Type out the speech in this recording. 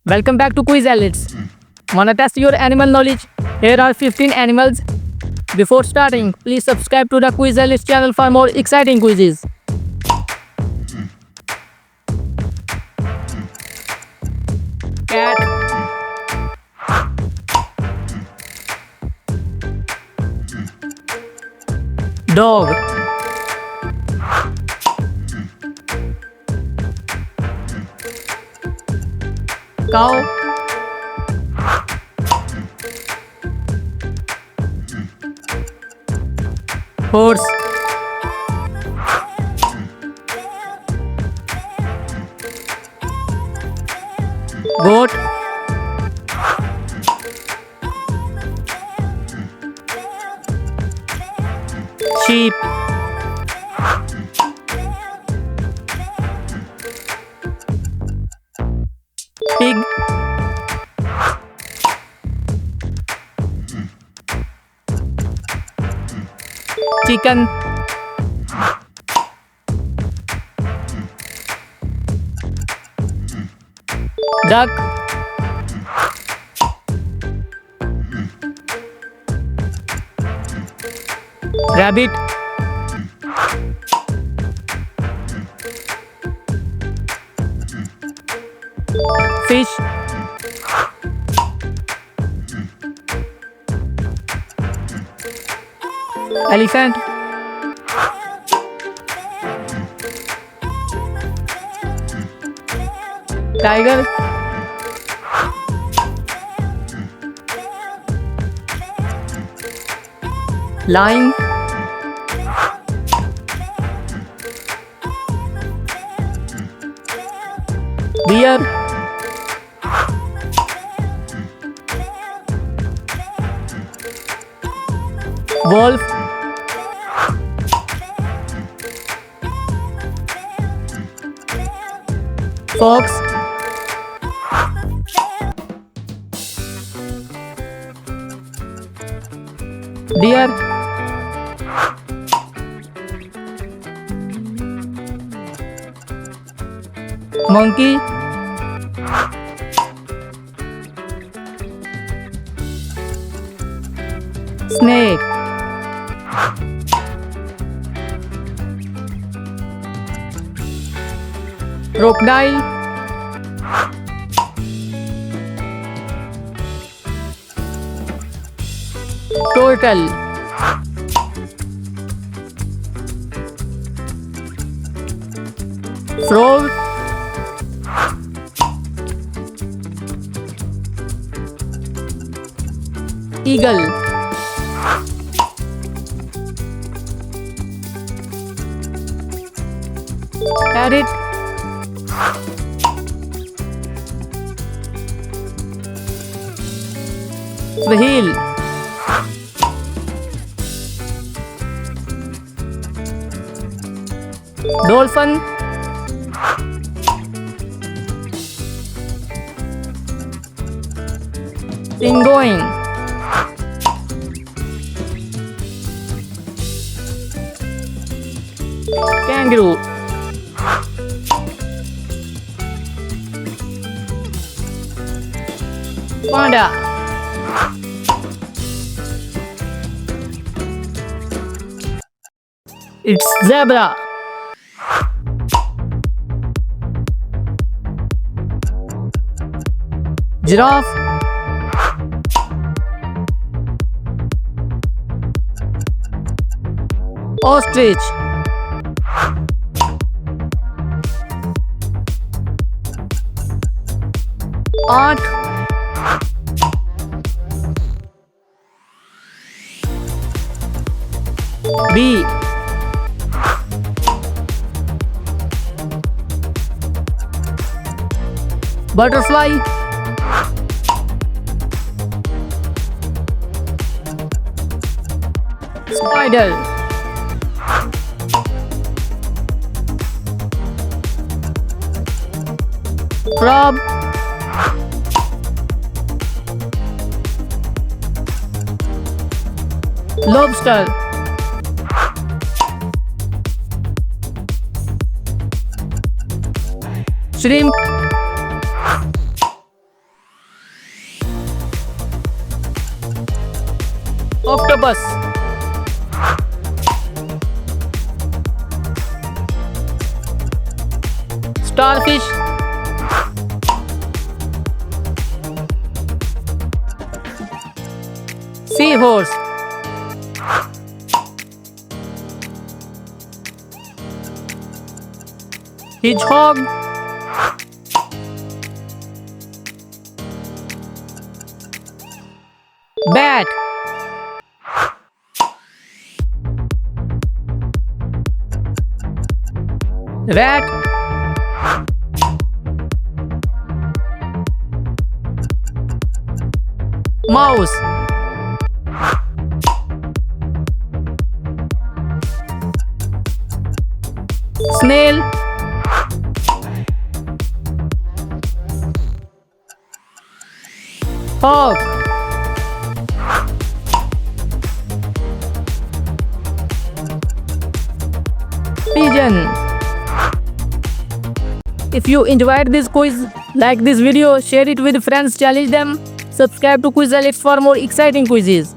Welcome back to Quiz Alitz. Wanna test your animal knowledge? Here are 15 animals. Before starting, please subscribe to the Quiz Alitz channel for more exciting quizzes. Cat, dog, cow, horse, goat, sheep, pig, chicken, duck, rabbit, fish, elephant, tiger, lion, deer, wolf, fox, deer, monkey, snake, crocodile, turtle, frog, eagle, parrot, whale, dolphin, penguin, kangaroo, panda, it's zebra, giraffe, ostrich, ant, bee, butterfly, spider, crab, lobster, shrimp, Octopus. Starfish. Seahorse. Hedgehog. Bat. Rat. Mouse. Snail. Hawk. Pigeon. If you enjoyed this quiz, like this video, share it with friends, challenge them. Subscribe to Quiz Alitz for more exciting quizzes.